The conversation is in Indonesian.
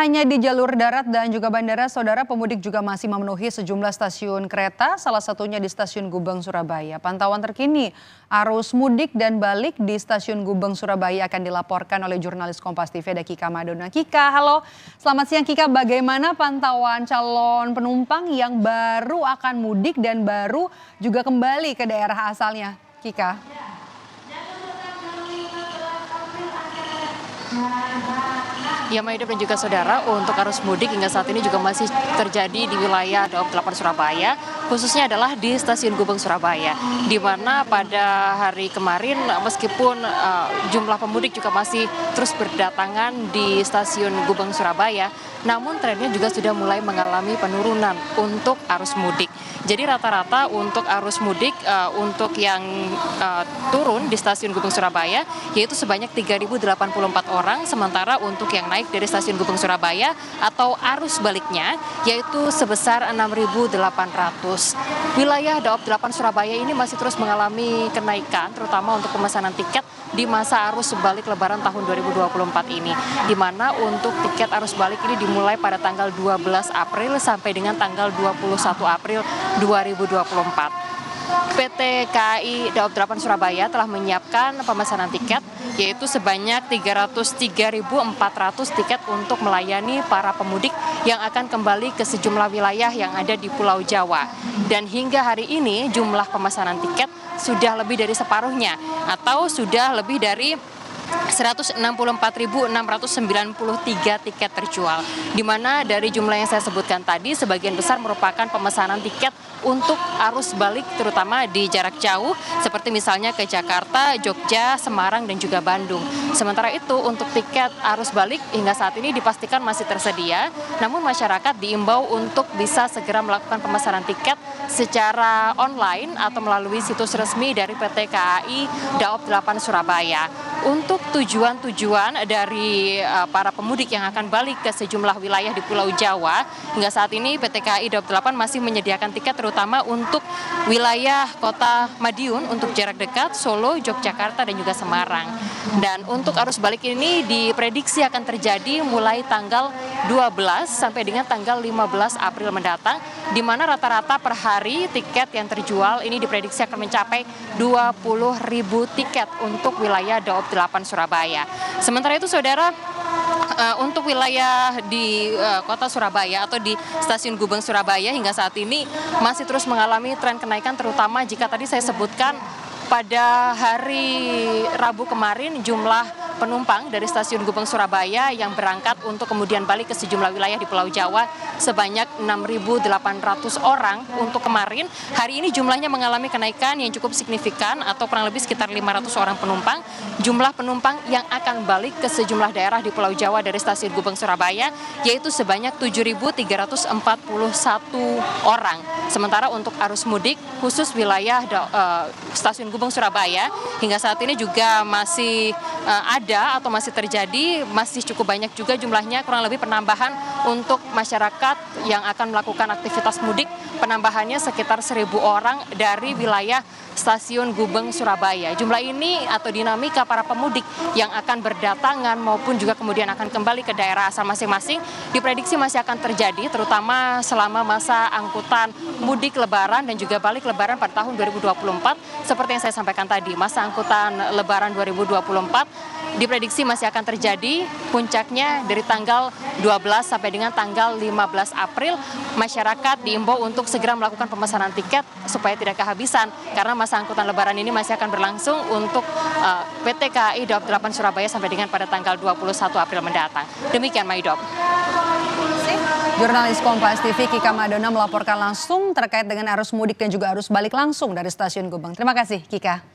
Hanya di jalur darat dan juga bandara, saudara, pemudik juga masih memenuhi sejumlah stasiun kereta, salah satunya di Stasiun Gubeng, Surabaya. Pantauan terkini, arus mudik dan balik di Stasiun Gubeng, Surabaya akan dilaporkan oleh jurnalis Kompas TV ada Kika Madona. Kika, halo. Selamat siang Kika, bagaimana pantauan calon penumpang yang baru akan mudik dan baru juga kembali ke daerah asalnya, Kika? Ya, Maida dan juga saudara, untuk arus mudik hingga saat ini juga masih terjadi di wilayah Daob 8 Surabaya, khususnya adalah di Stasiun Gubeng Surabaya, di mana pada hari kemarin meskipun jumlah pemudik juga masih terus berdatangan di Stasiun Gubeng Surabaya, namun trennya juga sudah mulai mengalami penurunan untuk arus mudik. Jadi rata-rata untuk arus mudik untuk yang turun di Stasiun Gubeng Surabaya yaitu sebanyak 3.084 orang, sementara untuk yang naik dari Stasiun Gubeng Surabaya atau arus baliknya yaitu sebesar 6.800. Wilayah Daob 8 Surabaya ini masih terus mengalami kenaikan, terutama untuk pemesanan tiket di masa arus balik Lebaran tahun 2024 ini, di mana untuk tiket arus balik ini dimulai pada tanggal 12 April sampai dengan tanggal 21 April 2024. PT KAI Daob 8 Surabaya telah menyiapkan pemesanan tiket yaitu sebanyak 303.400 tiket untuk melayani para pemudik yang akan kembali ke sejumlah wilayah yang ada di Pulau Jawa. Dan hingga hari ini jumlah pemesanan tiket sudah lebih dari separuhnya atau sudah lebih dari 164.693 tiket terjual, di mana dari jumlah yang saya sebutkan tadi sebagian besar merupakan pemesanan tiket untuk arus balik terutama di jarak jauh seperti misalnya ke Jakarta, Jogja, Semarang dan juga Bandung. Sementara itu untuk tiket arus balik hingga saat ini dipastikan masih tersedia, namun masyarakat diimbau untuk bisa segera melakukan pemesanan tiket secara online atau melalui situs resmi dari PT KAI Daob 8 Surabaya. Untuk tujuan-tujuan dari para pemudik yang akan balik ke sejumlah wilayah di Pulau Jawa, hingga saat ini PT KAI Daob 8 masih menyediakan tiket terutama untuk wilayah Kota Madiun untuk jarak dekat, Solo, Yogyakarta dan juga Semarang. Dan untuk arus balik ini diprediksi akan terjadi mulai tanggal 12 sampai dengan tanggal 15 April mendatang, di mana rata-rata per hari tiket yang terjual ini diprediksi akan mencapai 20.000 tiket untuk wilayah Daob 8 Surabaya. Sementara itu saudara, untuk wilayah di kota Surabaya atau di Stasiun Gubeng Surabaya hingga saat ini masih terus mengalami tren kenaikan, terutama jika tadi saya sebutkan pada hari Rabu kemarin jumlah penumpang dari Stasiun Gubeng Surabaya yang berangkat untuk kemudian balik ke sejumlah wilayah di Pulau Jawa sebanyak 6.800 orang untuk kemarin. Hari ini jumlahnya mengalami kenaikan yang cukup signifikan atau kurang lebih sekitar 500 orang penumpang. Jumlah penumpang yang akan balik ke sejumlah daerah di Pulau Jawa dari Stasiun Gubeng Surabaya yaitu sebanyak 7.341 orang. Sementara untuk arus mudik khusus wilayah Stasiun Gubeng Surabaya hingga saat ini juga masih ada atau masih terjadi, masih cukup banyak juga jumlahnya, kurang lebih penambahan untuk masyarakat yang akan melakukan aktivitas mudik, penambahannya sekitar 1.000 orang dari wilayah Stasiun Gubeng Surabaya. Jumlah ini atau dinamika para pemudik yang akan berdatangan maupun juga kemudian akan kembali ke daerah asal masing-masing diprediksi masih akan terjadi, terutama selama masa angkutan mudik Lebaran dan juga balik Lebaran pada tahun 2024. Seperti yang saya sampaikan tadi, masa angkutan Lebaran 2024 diprediksi masih akan terjadi, puncaknya dari tanggal 12 sampai dengan tanggal 15 April. Masyarakat diimbau untuk segera melakukan pemesanan tiket supaya tidak kehabisan, karena masa angkutan Lebaran ini masih akan berlangsung untuk PT KAI Daob 8 Surabaya sampai dengan pada tanggal 21 April mendatang. Demikian Maidop. Jurnalis Kompas TV Kika Madona melaporkan langsung terkait dengan arus mudik dan juga arus balik langsung dari Stasiun Gubeng. Terima kasih Kika.